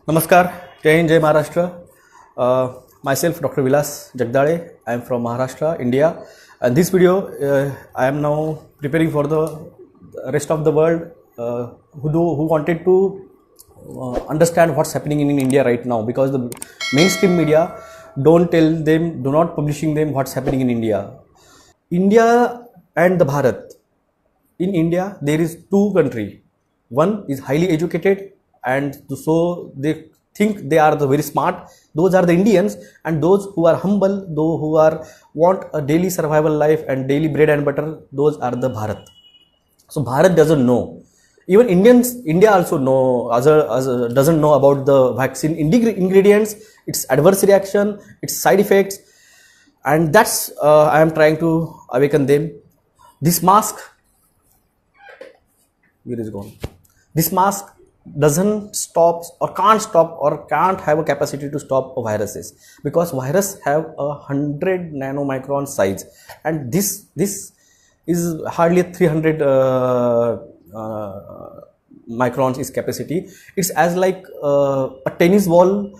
Namaskar, Jai Hind, Jai Maharashtra. Myself, Dr. Vilas Jagdale. I am from Maharashtra, India. And this video, I am now preparing for the rest of the world who wanted to understand what's happening in India right now, because the mainstream media do not publishing them what's happening in India. India and the Bharat. In India, there is two country. One is highly educated, and so they think they are the very smart. Those are the Indians, and those who are humble, those who are want a daily survival life and daily bread and butter, those are the Bharat. So Bharat doesn't know. Even India also doesn't know about the vaccine ingredients, its adverse reaction, its side effects, and that's I am trying to awaken them. This mask, where is gone? This mask doesn't stop or can't have a capacity to stop viruses, because virus have 100 nanomicron size, and this is hardly 300 microns is capacity. It's as like a tennis ball,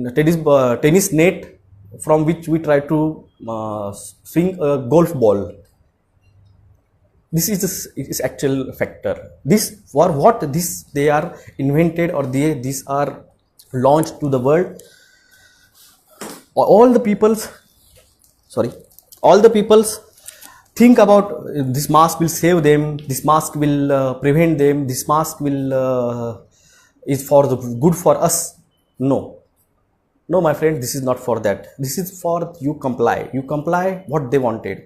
tennis net from which we try to swing a golf ball. This is actual factor. This for what this they are invented, or these are launched to the world. All the peoples think about this mask will save them, this mask will prevent them, this mask will is for the good for us. No, my friend, this is not for that. This is for you comply what they wanted.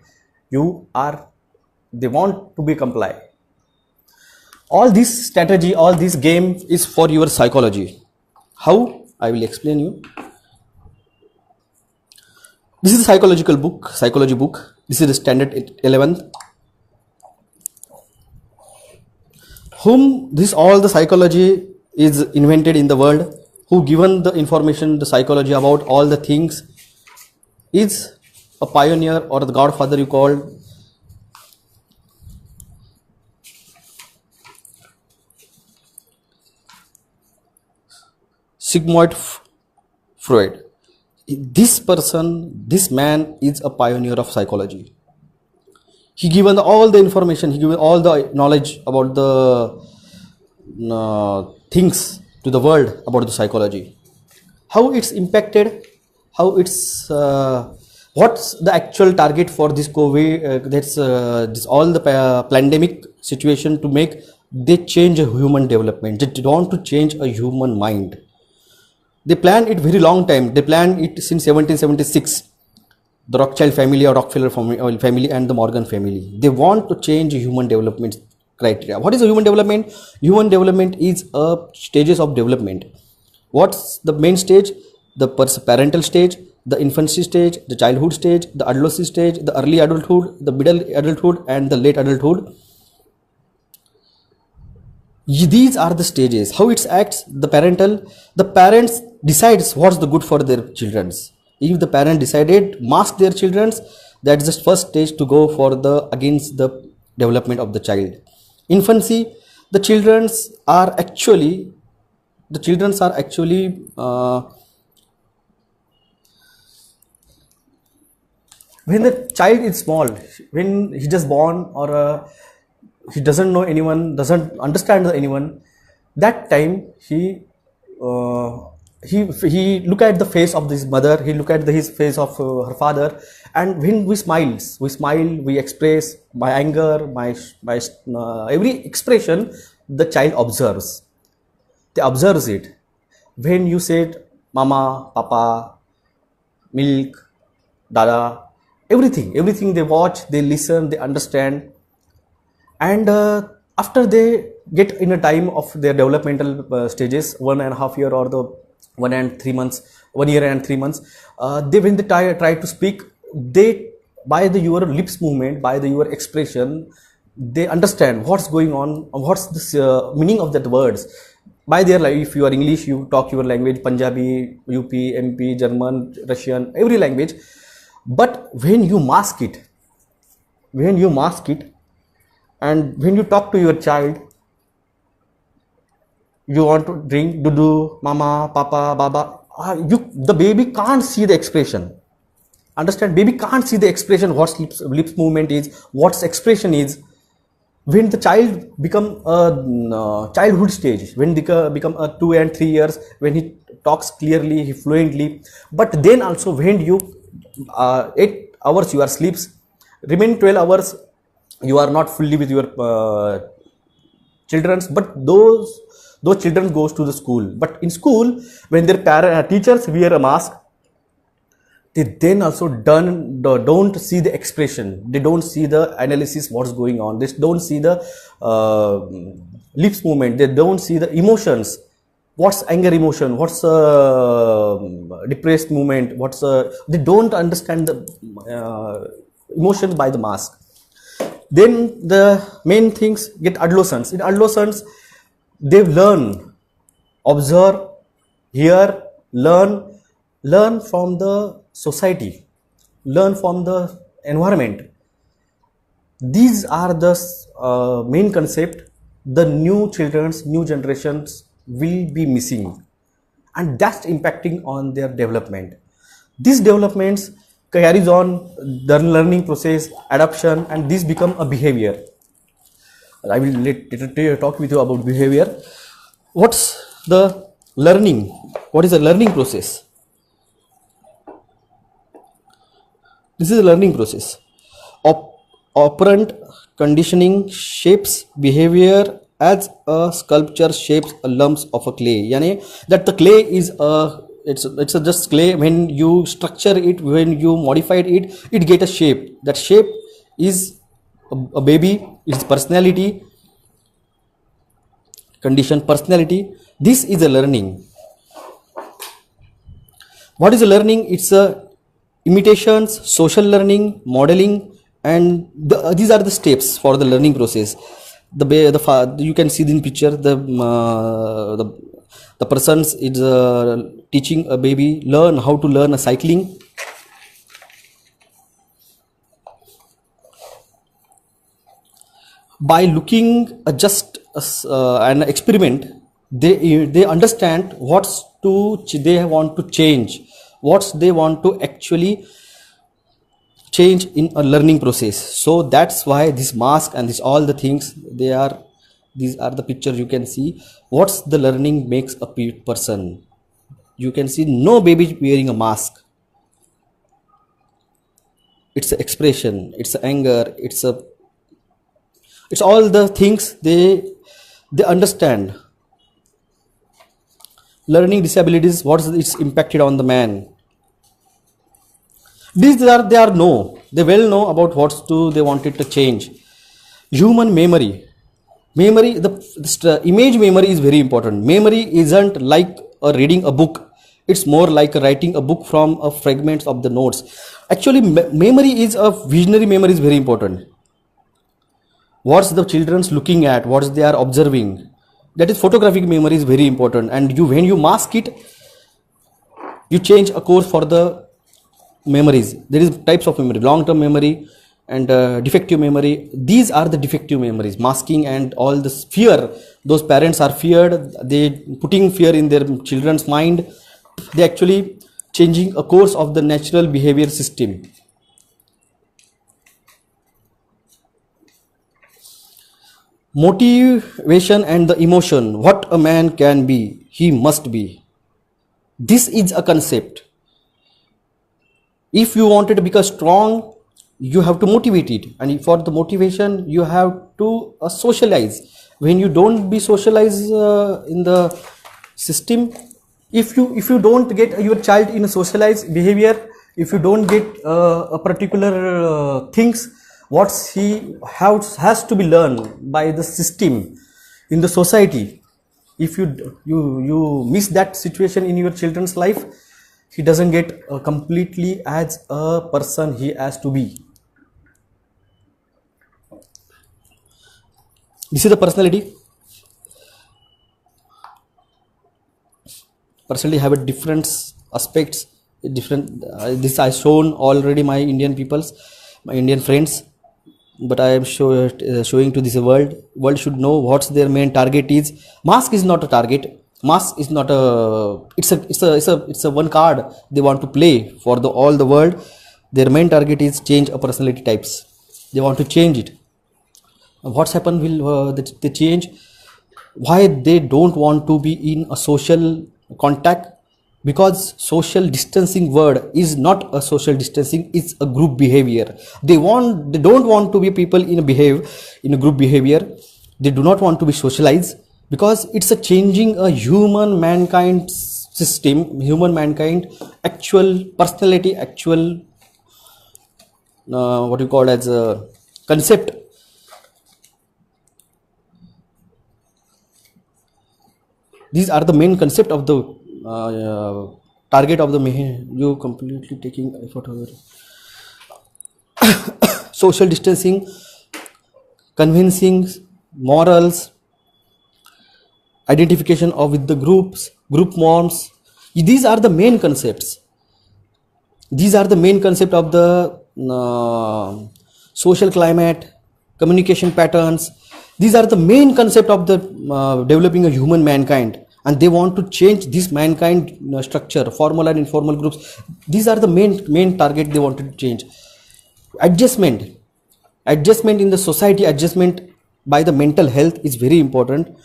They want to be comply. All this strategy, all this game is for your psychology. How? I will explain you. This is a psychology book. This is the standard 11. Whom this all the psychology is invented in the world, who given the information, the psychology about all the things, is a pioneer or the godfather you called Sigmund Freud. This man is a pioneer of psychology. He given all the information, he given all the knowledge about the things to the world about the psychology. How it's impacted, how it's what's the actual target for this COVID, this all the pandemic situation to make they change a human development. They want to change a human mind. They planned it very long time. They planned it since 1776. The Rothschild family or Rockefeller family and the Morgan family. They want to change human development criteria. What is a human development? Human development is a stages of development. What's the main stage? The parental stage, the infancy stage, the childhood stage, the adolescent stage, the early adulthood, the middle adulthood, and the late adulthood. These are the stages. How it acts? The parents decides what's the good for their children. If the parent decided mask their children, that's the first stage to go for the against the development of the child. Infancy, the children are actually when the child is small, when he just born, or he doesn't know anyone, doesn't understand anyone, that time he look at the face of his mother, he look at his face of her father, and when we smile, we express my anger, my every expression the child observes. They observes it. When you said mama, papa, milk, dada, everything they watch, they listen, they understand. And after they get in a time of their developmental stages, 1.5 year or the 1 year and 3 months, when they try to speak, they by your lips movement, by your expression, they understand what's going on, what's the meaning of that words. By their life, if you are English, you talk your language, Punjabi, UP, MP, German, Russian, every language. But when you mask it, and when you talk to your child, you want to drink dudu, mama, papa, baba. The baby can't see the expression. Understand? Baby can't see the expression, what lips movement is, what's expression is. When the child become a childhood stage, when they become a 2 and 3 years, when he talks clearly, he fluently. But then also when you 8 hours you are sleeps, remaining 12 hours you are not fully with your children. But those children goes to the school. But in school, when their teachers wear a mask, they then also don't see the expression, they don't see the analysis, what's going on, they don't see the lips movement, they don't see the emotions, what's anger emotion, what's depressed movement, they don't understand the emotions by the mask. Then the main things get adolescence. In adolescence, they learn, observe, hear, learn from the society, learn from the environment. These are the main concept the new generations will be missing, and that's impacting on their development. These developments carries on the learning process, adoption, and this become a behavior. I will talk with you about behavior. What's the learning? What is the learning process? This is a learning process. Operant conditioning shapes behavior as a sculpture shapes a lumps of a clay. Yani that the clay is it's a just clay. When you structure it, when you modified it, it get a shape. That shape is a baby, its personality, condition personality. This is a learning. What is a learning? It's a imitations, social learning, modeling, and these are the steps for the learning process. You can see in picture the persons is teaching a baby learn how to learn a cycling. By looking just an experiment, they understand they want to change, what they want to actually change in a learning process. So that's why this mask and this all the things, these are the pictures you can see. What's the learning makes a person? You can see no baby wearing a mask. It's an expression, it's an anger, it's all the things they understand. Learning disabilities, what is it's impacted on the man. These they well know about they wanted to change. Human memory, the image memory is very important. Memory isn't like reading a book, it's more like writing a book from a fragments of the notes. Actually, memory is a visionary memory is very important. What's the children's looking at, what they are observing, that is photographic memory is very important. And when you mask it, you change a course for the memories. There is types of memory, long-term memory and defective memory. These are the defective memories, masking and all this fear. Those parents are feared, they putting fear in their children's mind. They actually changing a course of the natural behavior system. Motivation and the emotion, what a man can be, he must be. This is a concept. If you wanted to become strong, you have to motivate it, and for the motivation you have to socialize. When you don't be socialized in the system, if you don't get your child in a socialized behavior, if you don't get a particular things what he has to be learned by the system in the society, if you miss that situation in your children's life, he doesn't get completely as a person he has to be. This is the personality. Personality have a different aspects, different. This I shown already my Indian peoples, my Indian friends. but I am showing to this world. World should know what's their main target is. Mask is not a target. Mask is not a. It's a one card they want to play for the all the world. Their main target is change a personality types. They want to change it. What's happened will they change. Why they don't want to be in a social contact? Because social distancing word is not a social distancing, it's a group behavior. They don't want to be people in a group behavior. They do not want to be socialized, because it's a changing a human mankind system, human mankind actual personality, actual what you call as a concept. These are the main concept of the target of the you completely taking effort over social distancing, convincing, morals, identification of with the groups, group norms. These are the main concepts. These are the main concept of the social climate, communication patterns. These are the main concept of the developing a human mankind, and they want to change this mankind structure, formal and informal groups. These are the main target they wanted to change. Adjustment in the society, adjustment by the mental health is very important,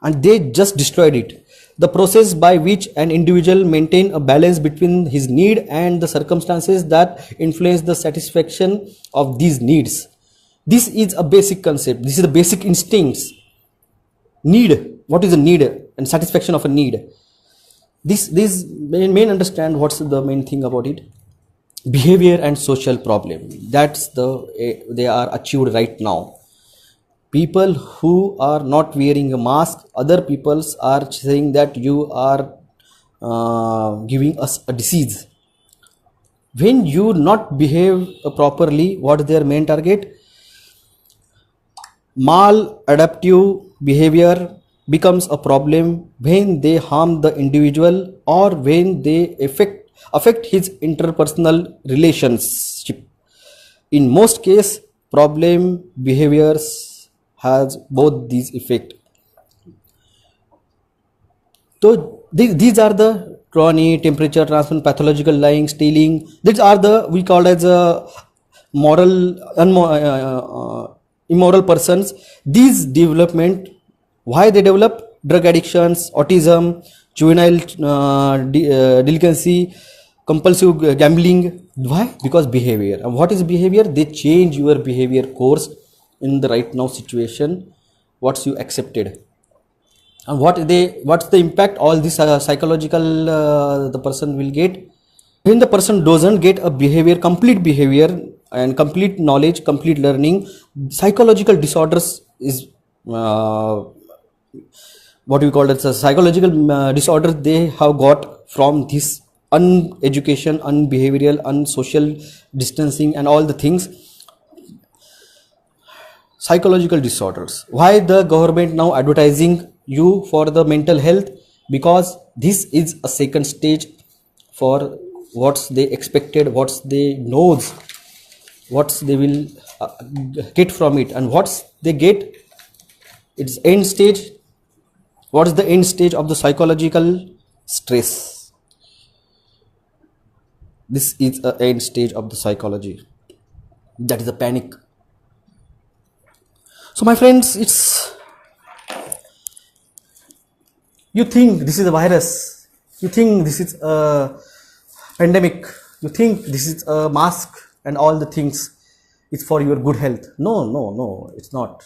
and they just destroyed it. The process by which an individual maintain a balance between his need and the circumstances that influence the satisfaction of these needs. This is a basic concept. This is the basic instincts. Need. What is a need and satisfaction of a need? This main understand what's the main thing about it. Behavior and social problem. That's they are achieved right now. People who are not wearing a mask, other peoples are saying that you are giving us a disease. When you not behave properly, what is their main target? Maladaptive behavior becomes a problem when they harm the individual or when they affect his interpersonal relationship. In most cases, problem behaviors has both these effects. So these are the chronic, temperature, transmission, pathological lying, stealing. These are the we call as a immoral persons. These development, why they develop? Drug addictions, autism, juvenile delinquency, compulsive gambling. Why? Because behavior. And what is behavior? They change your behavior course in the right now situation. What's you accepted, and what's the impact? All this psychological the person will get. When the person doesn't get a behavior, complete behavior and complete knowledge, complete learning, psychological disorders is what we call it, a psychological disorder they have got from this uneducation, unbehavioral, unsocial distancing and all the things. Psychological disorders. Why the government now advertising you for the mental health? Because this is a second stage for what's they expected, what's they knows, what's they will get from it, and what's they get. It's end stage. What is the end stage of the psychological stress? This is a end stage of the psychology. That is a panic. So my friends, it's, you think this is a virus, you think this is a pandemic, you think this is a mask and all the things, it's for your good health. No, it's not.